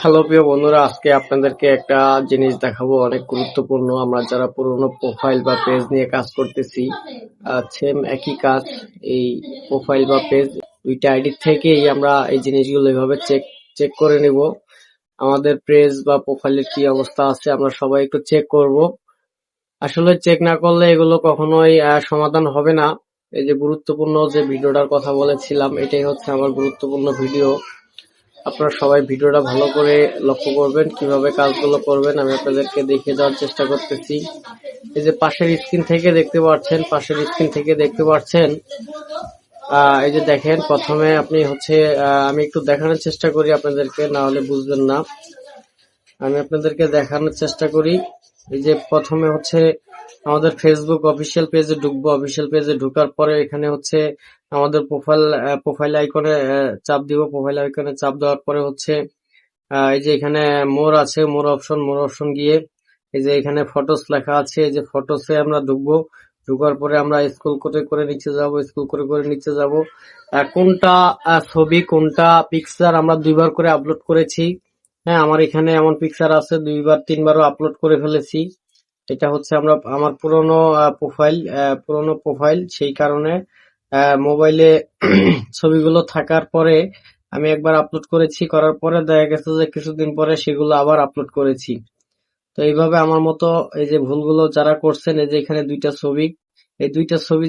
Hello প্রিয় বন্ধুরা, আজকে আপনাদেরকে একটা জিনিস দেখাবো, অনেক গুরুত্বপূর্ণ। আমরা যারা পুরোনো প্রোফাইল বা পেজ নিয়ে কাজ করতেছি, সেম একই কাজ। এই প্রোফাইল বা পেজ দুইটা আইডি থেকেই আমরা এই জিনিসগুলো এভাবে চেক চেক করে নিব। আমাদের পেজ বা প্রোফাইলের কি অবস্থা আছে আমরা সবাই একটু চেক করব। আসলে চেক না করলে এগুলো কখনোই সমাধান হবে না। এই যে গুরুত্বপূর্ণ যে ভিডিওটার কথা বলেছিলাম, এটাই হচ্ছে আমার গুরুত্বপূর্ণ ভিডিও। আপনারা সবাই ভিডিওটা ভালো করে লক্ষ্য করবেন, কিভাবে কাজগুলো করবেন আমি আপনাদেরকে দেখিয়ে দেওয়ার চেষ্টা করতেছি। এই যে পাশের স্ক্রিন থেকে দেখতে পাচ্ছেন, এই যে দেখেন, প্রথমে আপনি হচ্ছে আমি একটু দেখানোর চেষ্টা করি আপনাদেরকে, না হলে বুঝবেন না। আমি আপনাদেরকে দেখানোর চেষ্টা করি। এই যে প্রথমে হচ্ছে আমাদের ফেসবুক অফিসিয়াল পেজে ঢুকবো। অফিসিয়াল পেজে ঢোকার পরে এখানে হচ্ছে আমাদের প্রোফাইল আইকনে চাপ দিব। প্রোফাইল আইকনে চাপ দেওয়ার পরে হচ্ছে এই যে এখানে মোর আছে, মোর অপশন গিয়ে এই যে এখানে ফটোস লেখা আছে, এই যে ফটোসে আমরা ঢুকবো। ঢোকার পরে আমরা স্ক্রল করে নিচে যাব। কোনটা ছবি, কোনটা পিকচার আমরা দুইবার করে আপলোড করেছি। হ্যাঁ, আমার এখানে এমন পিকচার আছে 2বার 3বারও আপলোড করে ফেলেছি। এটা হচ্ছে আমার পুরনো প্রোফাইল, সেই কারণে মোবাইলে ছবিগুলো থাকার পরে আমি একবার আপলোড করেছি, করার পরে দেখা গেছে যে কিছুদিন পরে সেগুলো আবার আপলোড করেছি। তো এইভাবে আমার মতো এই যে ভুলগুলো যারা করছেন, এই যে এখানে এই দুইটা ছবি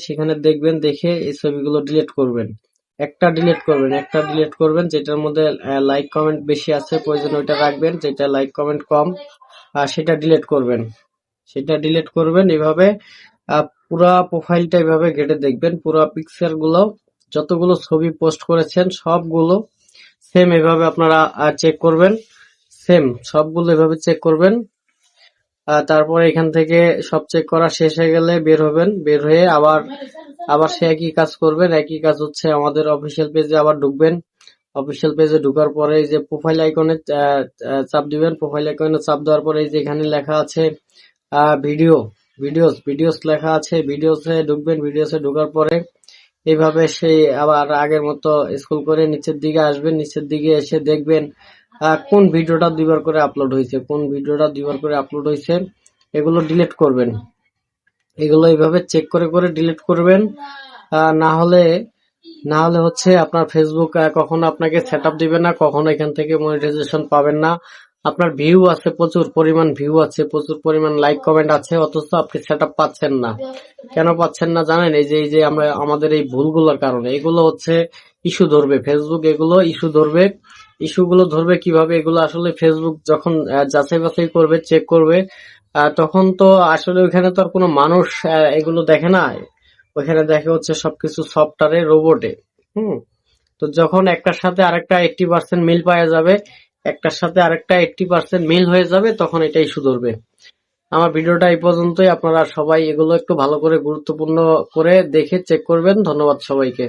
সেখানে দেখবেন, দেখে এই ছবিগুলো ডিলিট করবেন। একটা ডিলিট করবেন যেটার মধ্যে লাইক কমেন্ট বেশি আছে, প্রয়োজন ওইটা রাখবেন। যেটা লাইক কমেন্ট কম সেটা ডিলিট করবেন। এভাবে পুরা প্রোফাইলটা এভাবে ঘেটে দেখবেন। পুরা পিকচার গুলো, যতগুলো ছবি পোস্ট করেছেন সবগুলো সেম এভাবে আপনারা চেক করবেন। সবগুলো এভাবে চেক করবেন। তারপরে এখান থেকে সব চেক করা শেষ হয়ে গেলে বের হবেন। বের হয়ে আবার সে একই কাজ করবেন। একই কাজ হচ্ছে আমাদের অফিসিয়াল পেজে আবার ঢুকবেন। অফিসিয়াল পেজে ঢোকার পরে এই যে প্রোফাইল আইকনে চাপ দিবেন। প্রোফাইল আইকনে চাপ দেওয়ার পরে এই যে এখানে লেখা আছে ভিডিওস লেখা আছে। ভিডিওসে ঢুকবেন। ভিডিওসে ঢোকার পরে এইভাবে সেই আবার আগের মতো স্ক্রল করে নিচের দিকে আসবেন। নিচের দিকে এসে দেখবেন কোন ভিডিওটা দুইবার করে আপলোড হয়েছে, এগুলো ডিলিট করবেন। এগুলো এইভাবে চেক করে ডিলিট করবেন। না হলে হচ্ছে আপনার ফেসবুক কখনো আপনাকে সেটআপ দিবে না, কখনো এখান থেকে মনিটাইজেশন পাবেন না। আপনার ভিউ আছে, প্রচুর পরিমাণ লাইক কমেন্ট আছে, অথচ আপনি সেটআপ পাচ্ছেন না। কেন পাচ্ছেন না জানেন? এই যে আমাদের এই ভুলগুলোর কারণে। এগুলো হচ্ছে ইস্যু ধরবে ফেসবুক, এগুলো ইস্যুগুলো ধরবে কিভাবে? এগুলো আসলে ফেসবুক যখন যাচাই বাছাই করবে, চেক করবে, তখন তো আসলে ওইখানে তো আর কোনো মানুষ এগুলো দেখে না। ওইখানে দেখে হচ্ছে সবকিছু সফটওয়্যারে, রোবটে। তো যখন একটার সাথে আরেকটা 80% মিল পাওয়া যাবে, তখন এটা ইস্যু ধরবে। আমার ভিডিওটা এই পর্যন্তই। আপনারা সবাই এগুলো একটু ভালো করে গুরুত্বপূর্ণ করে দেখে চেক করবেন। ধন্যবাদ সবাইকে।